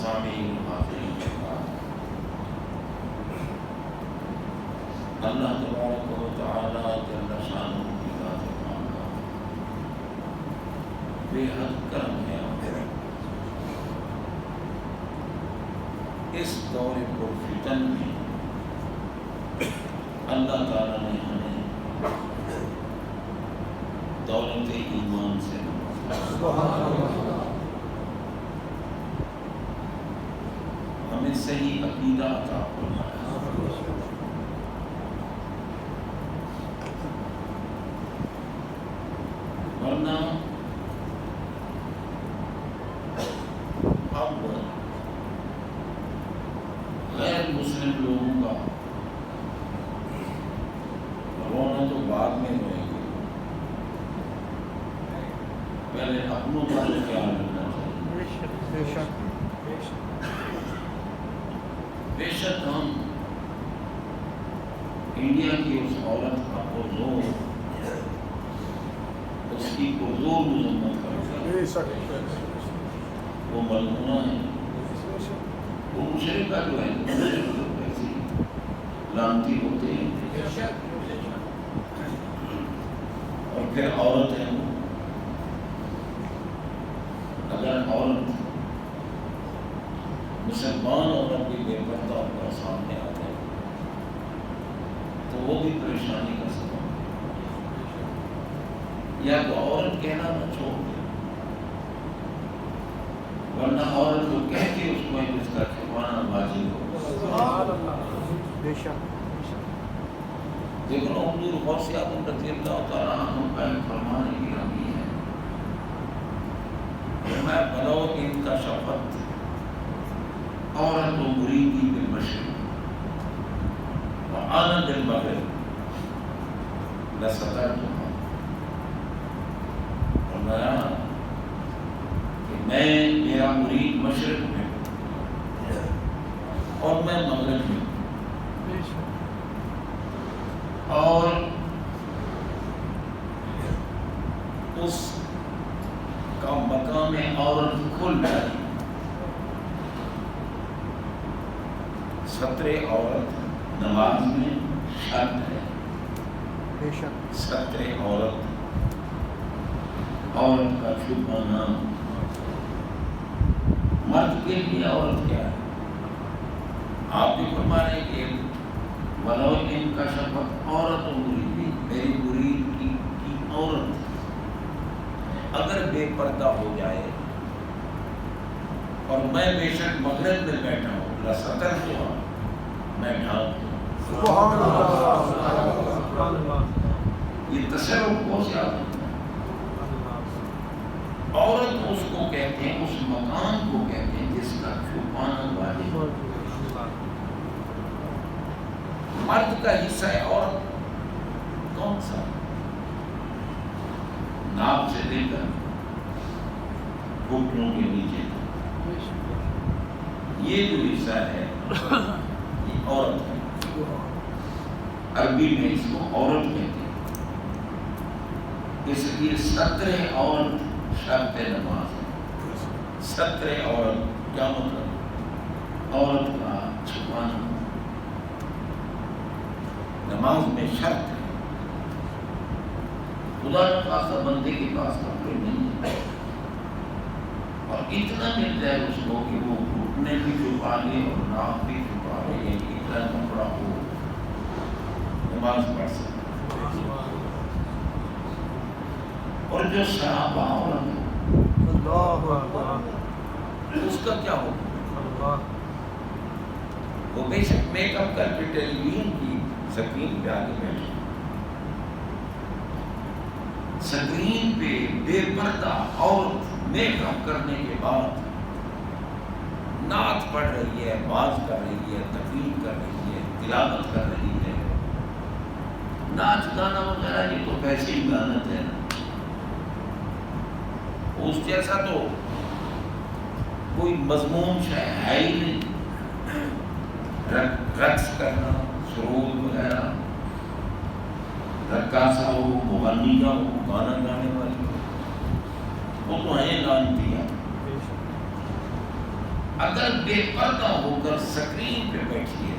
سامعین حاضرین کے بعد اللہ تبارک و تعالیٰ جل شانہ کی ذات پاک بے حد کرم ہے اس دور پرفتن میں اللہ تعالیٰ نے ہمیں دولت ایمان سے ہمیں صحیح عقیدہ عطا فرمایا، ورنہ اب غیر مسلم لوگوں کا رونا تو بعد میں روئیں گے، پہلے اپنوں کا خیال رکھنا چاہیے۔ بے شک ہم انڈیا کی اس عورت کا پرزور اس کی پرزور مذمت کرتے ہیں، وہ ملعونہ ہے، وہ مشرکہ جو ہے ایسی لعنتی ہوتے ہیں، اور پھر عورت ہے وہ، اگر عورت مسلمان عورت بھی بے پردہ ہو کر سامنے آ جائے تو وہ بھی پریشانی کا سبب ہے، یا تو عورت کہنا نہ چھوڑ دے، ورنہ عورت جو کہتی اس کو جس کا چھپانا واجب ہو۔ دیکھو حضور غوث اعظم رضی اللہ تعالیٰ عنہ کا فرمان گرامی ہے، میں بلو ان کا شفت عورت و مریدی بالمشرق وآنا بالمغرب لسترتها، فرمایا کہ میرا مرید مشرق میں اور میں مغرب میں، اور اس کا مقام عورت کھل جائے، ستر عورت نماز میں شرط ہے، ستر عورت کا چھپانا، مرد کے لیے عورت کیا ہے؟ آپ بھی فرما رہے کہ ولو ان کا شفت عورت و مریدی، میری مرید کی عورت اگر بے پردہ ہو جائے اور میں بے شک مغرب میں بیٹھا ہوں، لستر ہوا، میں ڈھانپ دوں۔ یہ تصرف کو سے آتا ہے، عورت اس کو کہتے ہیں، اس مقام کو کہتے ہیں جس کا چھپانا واجب ہے۔ مرد کا حصہ ہے عورت کون سا؟ ناپ سے لے کر گھٹنوں کے نیچے تک، یہ جو حصہ ہے یہ عورت ہے، عربی میں اس کو عورت کہتے ہیں، اس لیے ستر عورت شرط نماز ہے۔ ستر عورت کیا مطلب؟ عورت کا چھپانا نماز میں شرط ہے، خدا نخواستہ بندے کے پاس کپڑے نہیں ہے اور اتنا مل جائے اس کو کہ وہ گھٹنے بھی چھپا لے اور ناک بھی چھپا لے، یعنی اتنا کپڑا ہو نماز پڑھ سکے۔ اور جو شراب عورت ہے اس کا کیا ہوگا؟ وہ بے شک میک اپ کر کے ٹیلی ویژن کی سکرین پہ آگے بیٹھے، سکرین پہ بے پردہ عورت میک اپ کرنے کے بعد نعت پڑھ رہی ہے، باز کر رہی ہے، تقریر کر رہی ہے، تلاوت کر رہی ہے، ناچ گانا وغیرہ، یہ تو ویسے ہی گانت ہے نا، اس جیسا تو کوئی مضمون شے ہے ہی نہیں۔ رقص کرنا، سرود وغیرہ، رقاصہ ہو، مغنیہ ہو، گانا گانے والی ہو، وہ تو ہیں لعنتی ہے۔ اگر بے پردہ ہو کر سکرین پہ بیٹھی ہے،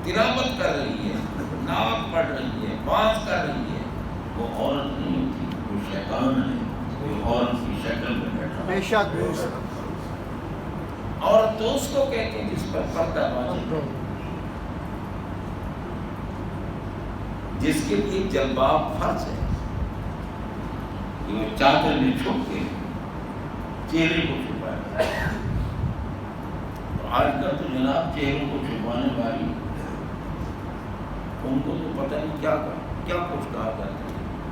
تلاوت کر رہی ہے، نعت پڑھ رہی ہے، باز کر رہی ہے، وہ عورت نہیں ہوتی، وہ شیطان ہے، وہ عورت کی شکل میں بیٹھا۔ بے شک عورت تو اس کو کہتے ہیں جس پر پردہ واجب ہے، جس کے لیے جلباب فرض ہے، کہ وہ چادر میں چھپ کے چہرے کو چھپائے۔ آج کل تو جناب چہروں کو چھپانے والی ان کو تو پتہ نہیں کیا کچھ کہا جاتا ہے،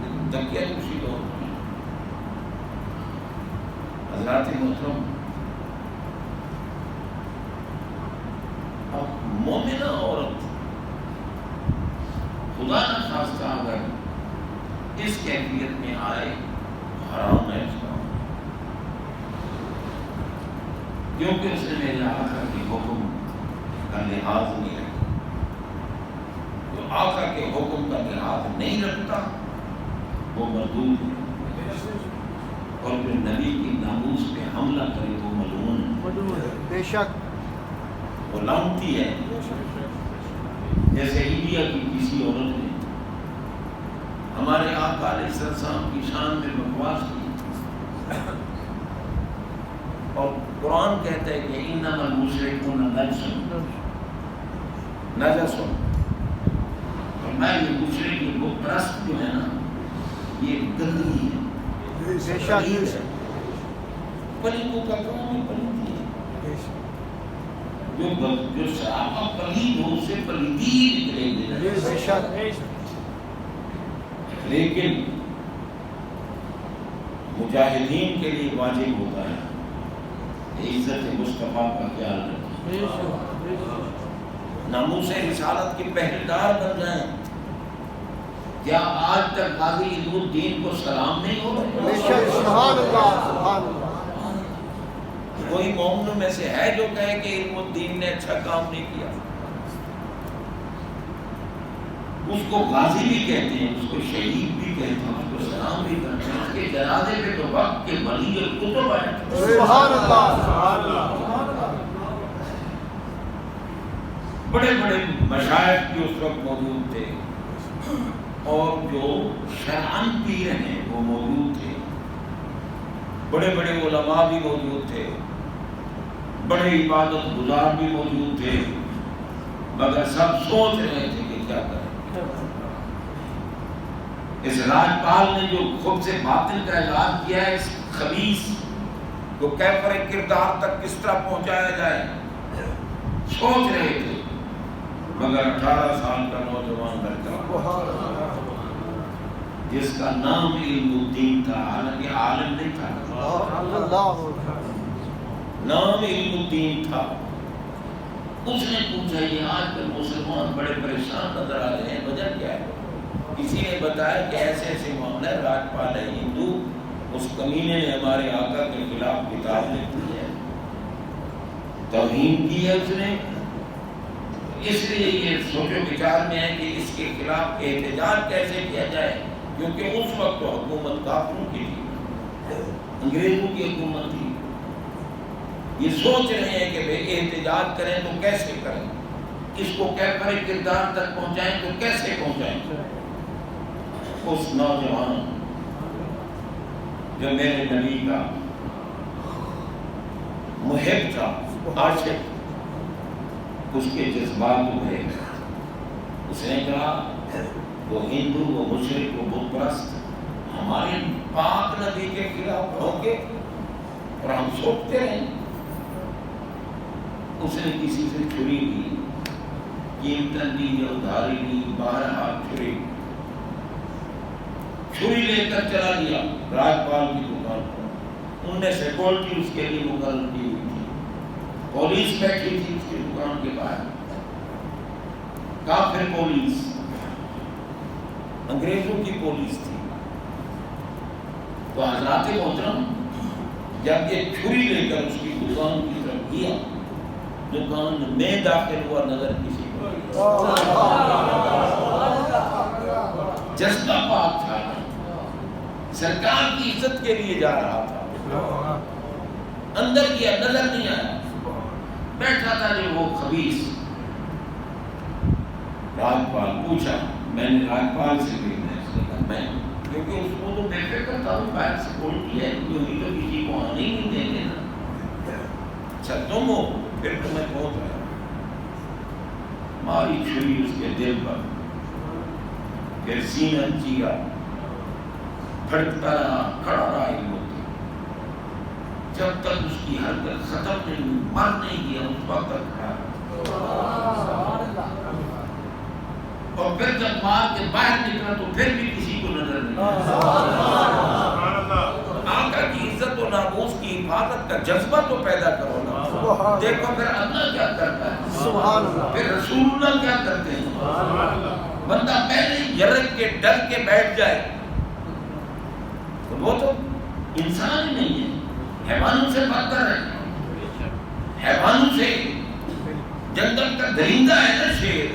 لیکن تکیہ کشی تو ہوتی ہے۔ حضرات محترم، اب مومنہ عورت خدا نہ خواستہ اگر اس کیفیت میں آئے، حرام ہے اس کا، کیونکہ اس نے میرے آقا کے حکم کا لحاظ نہیں رکھا۔ جو آقا کے حکم کا لحاظ نہیں رکھتا وہ مردود ہے، اور جو نبی کی ناموس پہ حملہ کرے وہ ملعون ہے۔ بے شک وہ لعنتی ہے۔ جیسے انڈیا کی کسی عورت نے ہمارے آقا علیہ السلام کی شان میں بکواس کی، اور قرآن کہتا ہے کہ انما المشرکون نجس، اور میں یہ مشرک یہ بت پرست جو ہے نا، یہ گندگی ہے، بے شک پلیتوں کا کام ہے، پلیتی ہے۔ جو سراپا پلید ہو اسے پلیدی ہی نکلے گی۔ بے شک لیکن مجاہدین کے لیے واجب ہوتا ہے عزت مصطفیٰ کا خیال رکھیں، ناموس رسالت کے پہریدار بن جائیں۔ کیا آج تک غازی علم الدین کو سلام نہیں ہو بے رہے؟ شک سبحان اللہ سبحان اللہ۔ کوئی مومنوں میں سے ہے جو کہے کہ علم الدین نے اچھا کام نہیں کیا؟ اس کو غازی بھی کہتے ہیں، اس کو شہید بھی کہتے ہیں، اس کو سلام بھی کرتے ہیں۔ اس کے جنازے پہ تو وقت کے ولی الکتب آئے، سبحان اللہ سبحان اللہ۔ بڑے بڑے مشائخ بھی اس وقت موجود تھے، اور جو شرعاً پیر ہیں وہ موجود تھے، بڑے بڑے علماء بھی موجود تھے، بڑے عبادت گزار بھی موجود تھے، مگر سب سوچ رہے تھے کہ کیا کریں۔ اس راجپال نے جو خود سے باطل کا اعلان کیا ہے، اس خبیث کو کیفر کردار تک کس طرح پہنچایا جائے، سوچ رہے تھے، مگر 18 سال کا نوجوان لڑکا جس کا نام علم الدین تھا، حالانکہ عالم نہیں تھا، نام علم الدین تھا، اس نے پوچھا یہ آج کل مسلمان بڑے پریشان نظر آ رہے ہیں، وجہ کیا ہے؟ کسی نے بتایا کہ ایسے ایسے معاملہ ہے، راجپال ہے ہندو، اس کمینے نے ہمارے آقا کے خلاف کتاب لکھی ہے، توہین کی ہے اس نے، اس لیے یہ سوچو بچار میں ہے کہ اس کے خلاف احتجاج کیسے کیا جائے، کیونکہ اس وقت تو حکومت کافروں کی تھی، انگریزوں کی حکومت تھی۔ یہ سوچ رہے ہیں کہ بھئی احتجاج کریں تو کیسے کریں، اس کو کیفر کردار تک پہنچائیں تو کیسے پہنچائیں۔ اس نوجوان جو میرے نبی کا محب تھا، عاشق، اس کے جذبات ہوئے، اس نے کہا وہ ہندو، وہ مشرک، وہ بت پرست ہمارے پاک نبی کے خلاف ہوں گے اور ہم سوچتے رہیں۔ اس نے کسی سے چھری لی، قیمتاً دی یا ادھاری لی، بہرحال چھری لے کر چلا گیا راجپال کی دکان پر۔ ان نے سیکورٹی اس کے لیے مقرر کی ہوئی تھی، پولیس بیٹھی تھی اس کی دکان کے باہر، کافر پولیس، انگریزوں کی پولیس تھی۔ تو حضرات محترم، جب یہ چھری لے کر اس کی دکان کی طرف گیا، دکان میں داخل ہوا نظر کسی کو، جذبہ پاک تھا، سرکار کی عزت کے لیے جا رہا تھا، اندر گیا نظر نہیں آیا. بیٹھا تھا جو وہ خبیث راجپال. پوچھا, میں نے راجپال سے بھیجنا میں, کیونکہ اس کو تو میں فکر تھا وہ باہر سے بولتی ہے کیونکہ تو کسی کو آنے ہی نہیں دیں گے نا. اچھا تم ہو, پھر تو میں پہنچ رہا. ماری چھری اس کے دل پر, پھر سینہ چیرا, پھڑکتا رہا, کھڑا رہا ایک مدت, جب تک اس کی حرکت ختم نہیں ہوئی, مر نہیں گیا, اس وقت تک کھڑا رہا. اور پھر جب مار کے باہر نکلا تو پھر بھی کسی کو نظر نہیں آیا. آقا کی عزت و ناموس کی حفاظت کا جذبہ تو پیدا کرو نا. دیکھو پھر اللہ کیا کرتا ہے, پھر رسول اللہ کیا کرتے ہیں. بندہ پہلے یرک کے ڈر کے بیٹھ جائے تو وہ تو انسان ہی نہیں ہے, حیوانوں سے بدتر ہے. حیوانوں سے جنگل کا درندہ ہے نا شیر.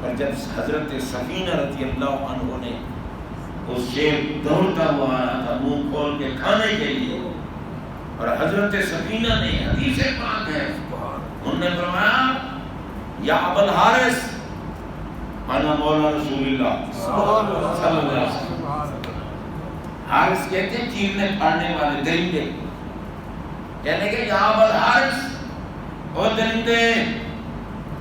اور جب حضرت سفینہ رضی اللہ عنہ نے وہ شیر دوڑتا ہوا آیا تھا منہ کھول کے کھانے کے لیے, اور حضرت سفینہ نے, حدیث پاک ہے, انہوں نے فرمایا یا ابا الحارث انا مولا رسول اللہ صلی اللہ علیہ وسلم. حارث کہتے ہیں چیرنے پھاڑنے والے درندے. کہنے کہ یا ابا الحارث, او درندے,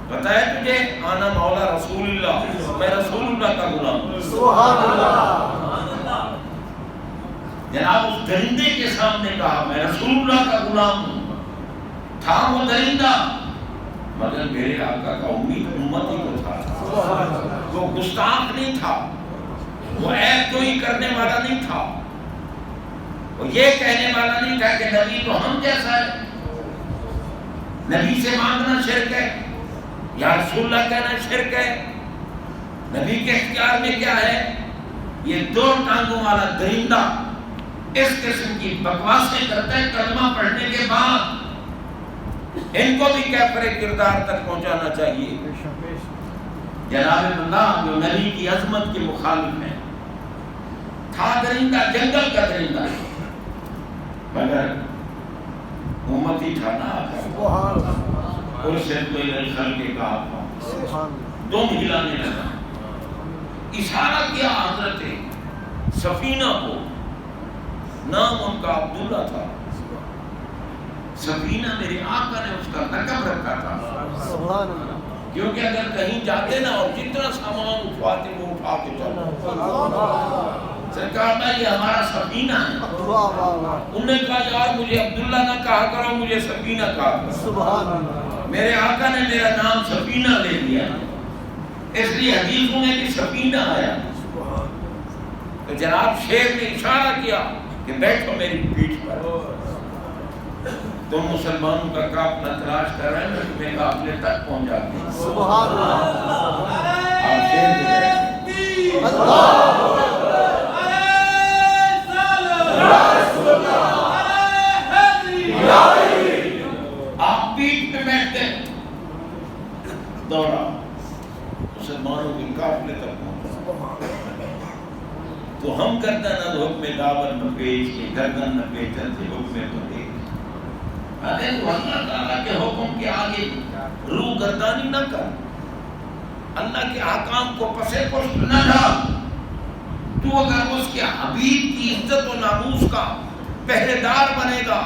پتہ ہے تجھے انا مولا رسول اللہ, میں رسول اللہ کا غلام ہوں. سبحان اللہ. جناب اس درندے کے سامنے کہا میں رسول اللہ کا غلام ہوں. تھا وہ درندہ مگر میرے آقا کا امید امتی کو تھا. وہ گستاخ نہیں تھا, وہ عیب کوئی کرنے والا نہیں تھا, وہ یہ کہنے والا نہیں تھا کہ نبی تو ہم جیسا ہے, نبی سے مانگنا شرک ہے, یا رسول اللہ کہنا شرک ہے. نبی کے اختیار میں کیا ہے؟ یہ دو ٹانگوں والا درندہ اس قسم کی بکواسیں کرتا ہے کلمہ پڑھنے کے بعد. ان کو بھی کیفر کردار تک پہنچانا چاہیے. جناب اللہ جو نبی کی عظمت کے مخالف ہے, تھا درندہ, جنگل کا درندہ, مگر امتی تھا نا. ارشد کو الى الخلق کہا, دم ہلانے لگا, اشارہ کیا حضرت سفینہ کو. نام ان کا عبداللہ تھا. سفینہ میرے آقا نے اس کا لقب رکھا تھا, کیونکہ اگر کہیں جاتے نا اور جتنا سامان اٹھواتے وہ اٹھا کے چلو. سرکار میں یہ ہمارا سفینہ ہے. انہوں نے کہا یار مجھے عبداللہ نہ کہا کرو, مجھے سفینہ کہا کرو. میرے آقا نے میرا نام سفینہ لے لیا, اس لیے حدیثوں میں بھی سفینہ آیا. تو جناب شیر نے اشارہ کیا کہ بیٹھو میری پیٹھ پر. تم مسلمانوں کا قافلہ تلاش کر رہے ہیں, تمہیں قافلے تک پہنچ جاتے ہیں. سبحان اللہ. آپ شیر پہ بیٹھیں. آپ پیٹھ پہ بیٹھتے دوڑا مسلمانوں کے قافلے تک پہنچا. تو ہم کرتے ہیں نہ حکم داور نہ پیش کے گردن نہ پیچن سے حکم پتے. ارے تو اللہ تعالیٰ کے حکم کے آگے روح گردانی نہ کر, اللہ کے احکام کو پسے پشت نہ ڈال. تو اگر اس کے حبیب کی عزت و ناموس کا پہرے دار بنے گا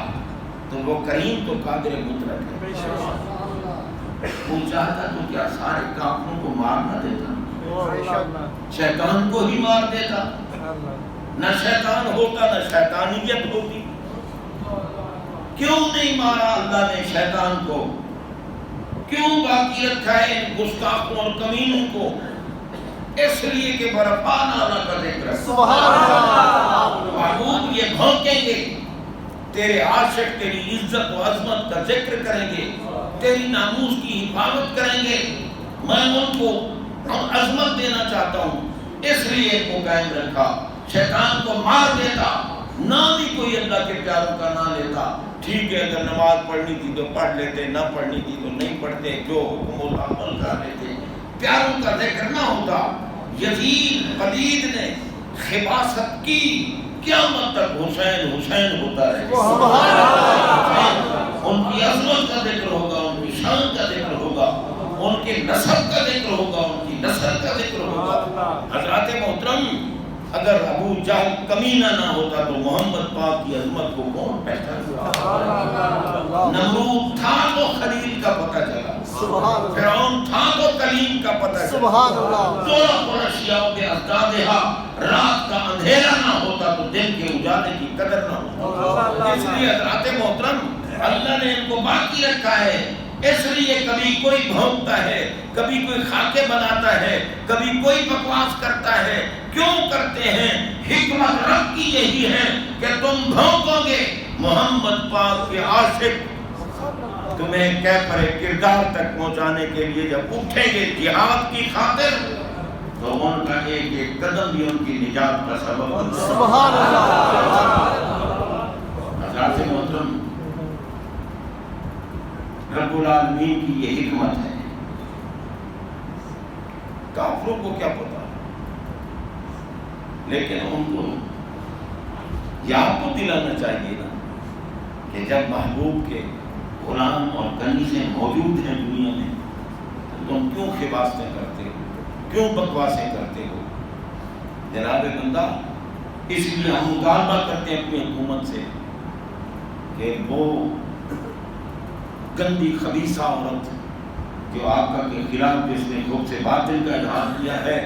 تو وہ کریم تو قادر مطلق ہے. وہ چاہتا تو کیا سارے کافروں کو مار نہ دیتا, شیطان کو ہی مار دیتا. نہ شیطان ہوتا نہ شیطانیت ہوتی. کیوں نہیں مارا اللہ نے شیطان کو؟ کیوں باقی رکھا ہے ان گستاخوں اور کمینوں کو؟ اس لیے کہ برپان اللہ کا ذکر ہے. سبحان اللہ. محبوب یہ بھونکیں گے, تیرے عاشق تیری عزت و عظمت کا ذکر کریں گے, تیری ناموس کی حفاظت کریں گے. میں ان کو عظمت دینا چاہتا ہوں, اس لیے ان کو قائم رکھا. شیطان کو مار دیتا, نام ہی کوئی اللہ کے پیاروں کا نہ لیتا. ٹھیک ہے اگر نماز پڑھنی تھی تو پڑھ لیتے, نہ پڑھنی تھی تو نہیں پڑھتے, جو حکم ہوتا عمل کر لیتے, پیاروں کا ذکر نہ ہوتا. یزید پلید نے خباثت کی, قیامت تک حسین حسین ہوتا رہے. ان کی عظمت کا ذکر ہوگا, ان کی شان کا ذکر ہوگا, ان کے نسب کا ذکر ہوگا, ان کی نسل کا ذکر ہوگا. حضرات محترم, اگر ابو جہل کمینہ نہ ہوتا تو محمد پاک کی عظمت کو کون پہچانتا؟ نمرود تھا تو خلیل کا پتہ چلا, فرعون تھا تو کلیم کا پتہ چلا. قریشیوں کے اجدادہا رات کا اندھیرا نہ ہوتا تو دن کے اجالے کی قدر نہ ہوتا. اس لیے حضرات محترم, اللہ نے ان کو باقی رکھا ہے. اس لیے کبھی کوئی بھونکتا ہے, کبھی کوئی خاکے بناتا ہے, کبھی کوئی بکواس کرتا ہے. کیوں کرتے ہیں؟ حکمت رب کی یہی ہے کہ تم بھونکو گے, محمد پاک کے عاشق تمہیں کیفر کردار تک پہنچانے کے لیے جب اٹھیں گے جہاد کی خاطر, تو ان کا ایک ایک قدم بھی ان کی نجات کا سبب ہوگا. سبحان اللہ. حضرات محترم, رب العالمین کی یہ حکمت ہے. کافروں کو کیا پتا, لیکن ان کو یاد تو دلانا چاہیے نا کہ جب محبوب کے غلام اور کنیزیں موجود ہیں دنیا میں, تو تم کیوں خباستیں کرتے ہو, کیوں بکواسیں کرتے ہو؟ جناب بندہ, اس لیے ہم مطالبہ کرتے ہیں اپنی حکومت سے کہ وہ گندی خبیثہ عورت جو آقا کے خلاف جس نے خود سے باطل کا اظہار کیا ہے,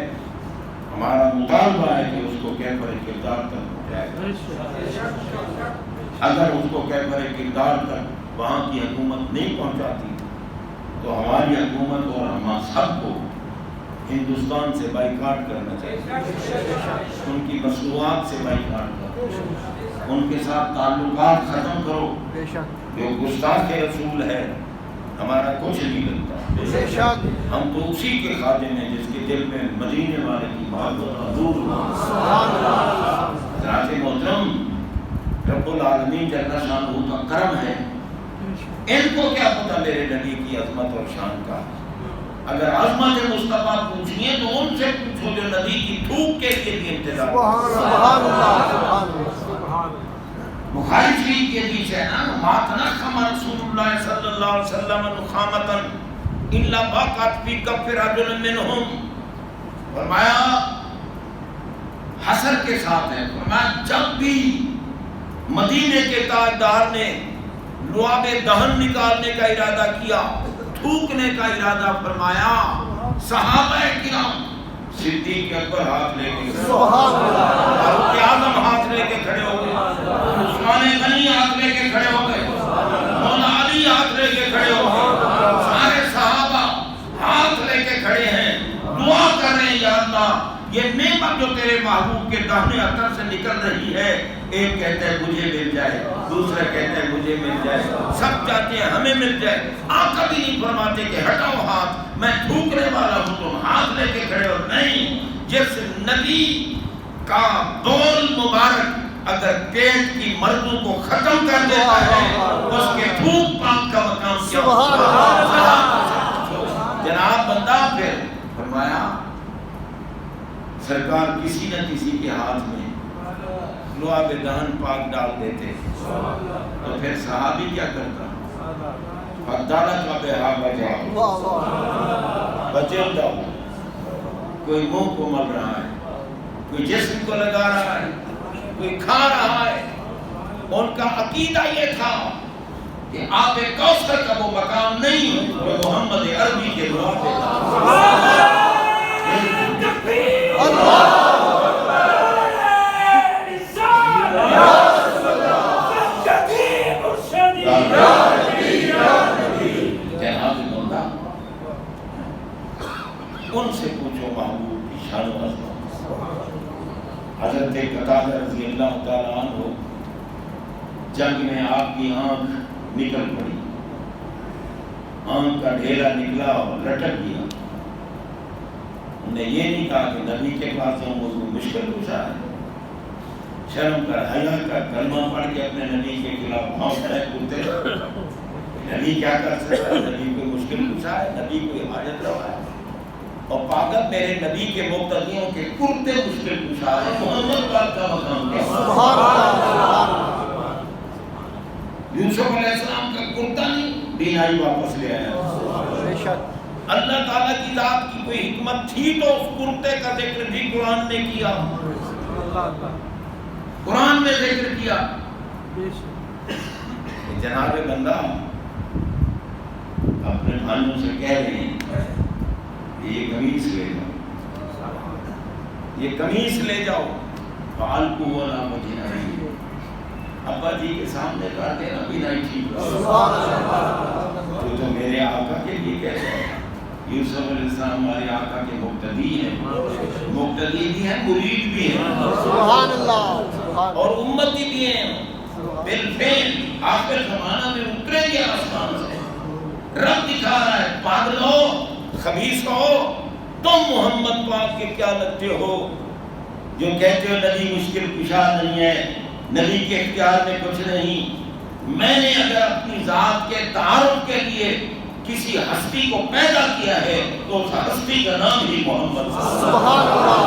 ہمارا مطالبہ ہے کہ اس کو کیفر کردار تک پہنچائے. اگر اس کو کیفر کردار تک وہاں کی حکومت نہیں پہنچاتی تو ہماری حکومت اور ہم سب کو ہندوستان سے بائیکاٹ کرنا چاہیے. ان کی مصنوعات سے بائیکاٹ کرو, ان کے ساتھ تعلقات ختم کرو. جو گستاخ رسول ہے, ہمارا کچھ نہیں لگتا. ہم تو اسی کے خادم ہیں جس کے دل میں مدینے والے کی محبت حضور ہو. حضرات محترم, رب العالمین جل شانہ کا کرم ہے. ان کو کیا پتا میرے نبی کی عظمت اور شان کا؟ اگر عظمت مصطفیٰ پوچھیے تو ان سے پوچھو جو نبی کی تھوک کے لیے بھی انتظار. سبحان اللہ. بخاری شریف کی حدیث ہے نا, ما تنخم رسول اللہ صلی اللہ علیہ وسلم نخامتا الا باقت فی کف رجل منہم. فرمایا حسر کے ساتھ ہے, فرمایا جب بھی مدینے کے تاجدار نے لعاب دہن نکالنے کا ارادہ کیا, تھوکنے کا ارادہ فرمایا, صحابہ کرام صدیق اکبر ہاتھ لے کے, فاروق اعظم ہاتھ لے کے کھڑے ہو گئے, عثمان غنی ہاتھ لے کے کھڑے ہو گئے, مولا علی ہاتھ لے کے کھڑے ہو گئے, سارے صحابہ ہاتھ لے کے کھڑے ہیں, دعا کر رہے ہیں یا اللہ یہ نعمت جو تیرے محبوب کے داہنے اثر سے نکل رہی ہے, ایک کہتا ہے مجھے مل جائے, دوسرا کہتا ہے مجھے مل جائے, سب چاہتے ہیں ہمیں مل جائے. آقا بھی نہیں فرماتے کہ ہٹاؤ ہاتھ, میں تھوکنے والا ہوں, تم ہاتھ لے کے کھڑے ہو. نہیں, جس نبی کا بول مبارک اگر پیٹ کی مرضوں کو ختم کر دیتا ہے, اس کے تھوک پاک کا مقام کیا ہوگا؟ جناب بندہ پھر فرمایا سرکار کسی نہ کسی کے ہاتھ میں لعاب دہن پاک ڈال دیتے, تو پھر صحابی کیا کرتا؟ فَدَّالَكَ بِهَا بَجَاءُ, بچل جاؤ. کوئی منہ کو مل رہا ہے, کوئی جسم کو لگا رہا ہے, کوئی کھا رہا ہے. ان کا عقیدہ یہ تھا کہ آب کوثر کا وہ مقام نہیں جو محمد عربی کے لعاب دہن. ان سے پوچھو محبوب کی شان و عظمت. حضرت قتادہ رضی اللہ تعالیٰ عنہ جنگ میں آپ کی آنکھ نکل پڑی, آنکھ کا ڈھیرا نکلا اور لٹک گیا. انہوں نے یہ نہیں کہا کہ نبی کے پاس ہم اس کو مشکل پوچھا ہے, شرم کر حیا کر کلمہ پڑھ کے اپنے نبی کے خلاف بھونک رہے کودتے. نبی کیا کر سکتا ہے؟ نبی کو مشکل پوچھا ہے, نبی کو حاجت روا ہے. اور پاگل میرے نبی کے مقتدیوں کے کرتے مشکل کشا ہے، محمد پاک کا مقام کیا؟ سبحان اللہ یوسف علیہ السلام کا کرتا نہیں، بینائی واپس لے آیا۔ بے شک اللہ تعالیٰ کی ذات کی کوئی حکمت تھی تو اس کرتے کا ذکر بھی قرآن میں کیا، قرآن میں ذکر کیا۔ جناب بندہ اپنے بھائیوں سے کہہ رہے ہیں یہ قمیص لے جاؤ، یہ قمیص لے جاؤ، فالکو ولا مجھے نہیں، ابا جی کے سامنے کر دینا بھی نہیں ٹھیک، تو میرے آقا کے لیے کہتے ہیں یوسف علیہ السلام ہمارے آقا کے مقتدی ہیں، مقتدی بھی ہیں، مرید بھی ہیں، سبحان اللہ اور امتی بھی ہیں، بالفعل آخر زمانہ میں اتریں گے آسمان سے۔ رب دکھا رہا ہے پاگلو خبیثو تم محمد پاک کے کیا لگتے ہو جو کہتے ہو نبی مشکل کشا نہیں ہے، نبی کے اختیار میں کچھ نہیں۔ میں نے اگر اپنی ذات کے تعارف کے لیے کسی ہستی کو پیدا کیا ہے تو اس ہستی کا نام ہی محمد سبحان اللہ۔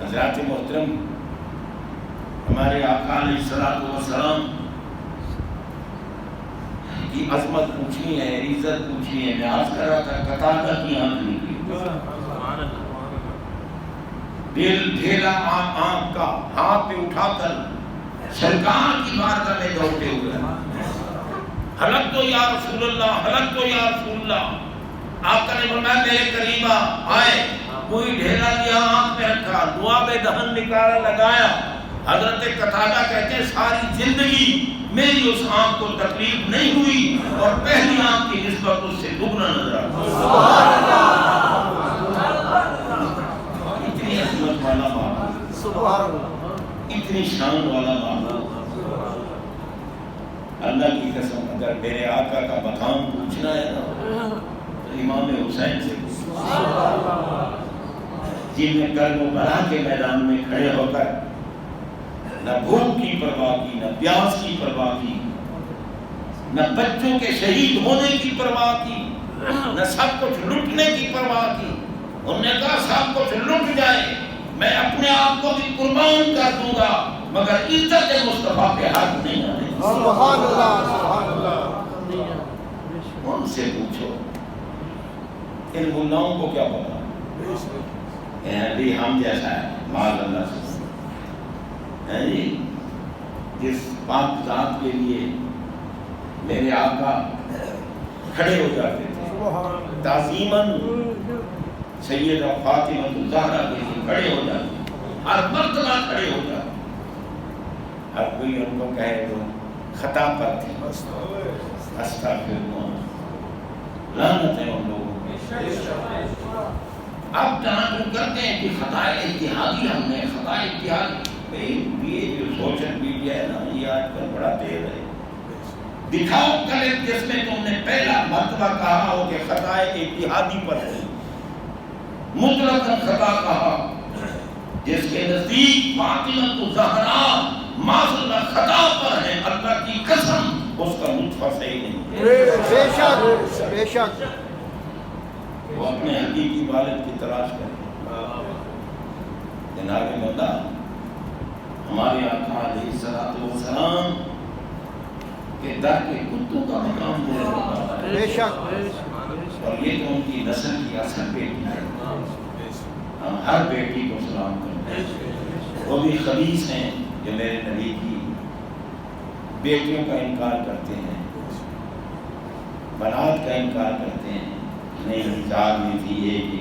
حضرات محترم، ہمارے آقا علیہ الصلوۃ والسلام کی عظمت پوچھنی ہے، عزت پوچھنی ہے۔ میں آج کر رہا تھا قطادہ کی آنکھ نکلی، دل ڈھیلا آنکھ کا ہاتھ پہ اٹھا کر سرکار کی بارگاہ میں دوڑتے ہوئے، حلق تو یا رسول اللہ، حلق تو یا رسول اللہ۔ آقا نے فرمایا میرے قریب آئے، کوئی ڈھیلا لیا آنکھ میں رکھا، دعا بے دہن نکالا لگایا۔ حضرت قتادہ کہتے ہیں ساری زندگی میری اس آنکھ کو تکلیف نہیں ہوئی اور پہلی آنکھ کی نسبت اس سے دگنا نظر آتا۔ اتنی عظمت والا باپ، سبحان اللہ، اتنی شان والا باپ، اللہ کی قسم اگر میرے آقا کا مقام پوچھنا ہے نا تو امام حسین سے جن نے کرب و بلا کے میدان میں کھڑے ہو کر نہ بھوک کی پرواہ کی، نہ پیاس کی پرواہ کی، نہ بچوں کے شہید ہونے کی پرواہ کی، نہ سب کچھ لٹنے کی پرواہ کی۔ انہوں نے کہا سب کچھ لٹ جائے میں اپنے آپ کو بھی قربان کر دوں گا مگر عزت مصطفیٰ کے حق نہیں آنے۔ سبحان اللہ، سبحان اللہ۔ ان سے پوچھو ان ملاؤں کو کیا پتا ہم جیسا ہے معاذ اللہ سے جس پاک ذات کے لیے میرے آقا کھڑے ہو جاتے تھے تعظیماً، سیدہ فاطمہ الزہرا کے لیے کھڑے ہو جاتے، ہر مرتبہ کھڑے ہو جاتے۔ ہر کوئی ان کو کہے تو خطا پر تھے، استغفراللہ، لعنت ہے ان لوگوں پہ۔ اب جہاں کرتے ہیں کہ خطا اجتہادی ہم نے، خطا اجتہادی، یہ جو سوشل میڈیا ہے نا یہ آج کل بڑا تیز ہے۔ دکھاؤ کلپ جس میں تم نے پہلا مرتبہ کہا ہو کہ خطا اجتہادی پر ہے، مطلقاً خطا کہا، جس کے نزدیک فاطمہ الزہرا معاذ اللہ خطا پر ہے، اللہ کی قسم اس کا نطفہ صحیح نہیں ہے۔ بے شک، بے شک۔ وہ اپنے حقیقی والد کی تلاش کریں۔ جناب بندہ ہمارے آقا علیہ الصلوۃ والسلام کے در کے کتوں کا مقام بہت ہوتا ہے، بے شک۔ اور یہ تو ان کی نسل کی اصل بیٹی ہے۔ ہم ہر بیٹی کو سلام کرتے ہیں، وہ بھی خبیث ہیں جو میرے نبی کی بیٹیوں کا انکار کرتے ہیں، بنات کا انکار کرتے ہیں۔ نہیں مثال میں تھی یہ کہ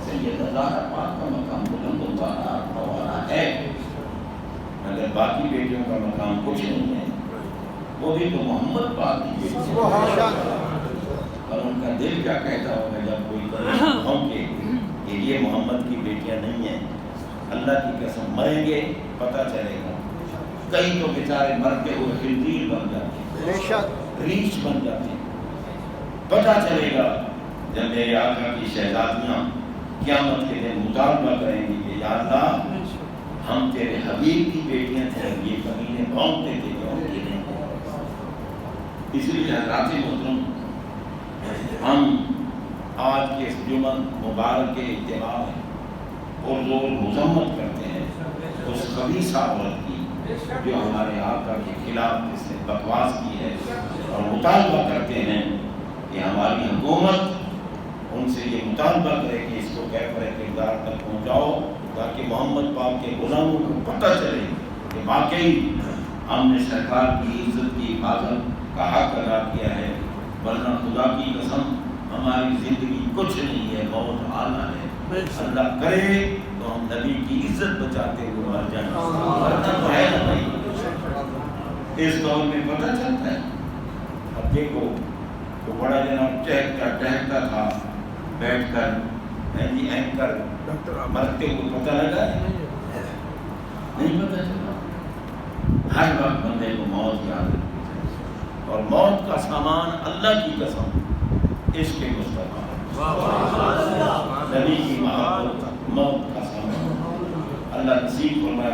سیدہ زہرا پاک کا مقام بلند والا ہے مگر باقی بیٹیوں کا مقام کچھ نہیں ہے، وہ بھی تو محمد پاک کی بیٹی ہے۔ اور ان کا دل کیا کہتا ہوگا جب کوئی ہم کے کہ یہ محمد کی بیٹیاں نہیں ہیں۔ اللہ کی قسم مریں گے پتہ چلے گا، کئی تو بیچارے مرتے ہوئے خنزیر بن جاتے بے شک، ریچھ بن جاتے، پتہ چلے گا جب میرے آقا کی شہزادیاں قیامت کے دن مطالبہ کریں گی کہ یا اللہ ہم تیرے حبیب کی بیٹیاں تھے، یہ کمینے بھونکتے تھے جو ان کی نہیں۔ اس لیے حضرات محترم ہم آج کے اس جمعہ مبارک کے اجتماع میں پرزور مذمت کرتے ہیں اس خبیثہ عورت کی جو ہمارے آقا کے خلاف اس نے بکواس کی ہے، اور مطالبہ کرتے ہیں کہ ہماری حکومت ان سے یہ مطالبہ کرے کہ اس کو کیفر کردار تک پہنچاؤ، تاکہ محمد پاک کے غلاموں کو پتہ چلے کہ واقعی ہم نے سرکار کی عزت کی حفاظت کا حق ادا کیا ہے، ورنہ خدا کی قسم ہماری زندگی کچھ نہیں ہے، بہت اعلیٰ ہے۔ اللہ کرے تو ہم نبی کی عزت بچاتے ہوئے مر جائیں، ورنہ تو ہے نا بھائی، اس دور میں پتہ چلتا ہے۔ اب دیکھو تو بڑا جناب ٹہکتا تھا بیٹھ کر اینکر مرتے کو پتہ لگا نہیں پتہ چلا۔ ہر وقت بندے کو موت یاد ہے، اور موت کا سامان اللہ کی قسم عشق مصطفیٰ، نبی کی محبت موت کا سامان۔ اللہ نصیب فرمائے۔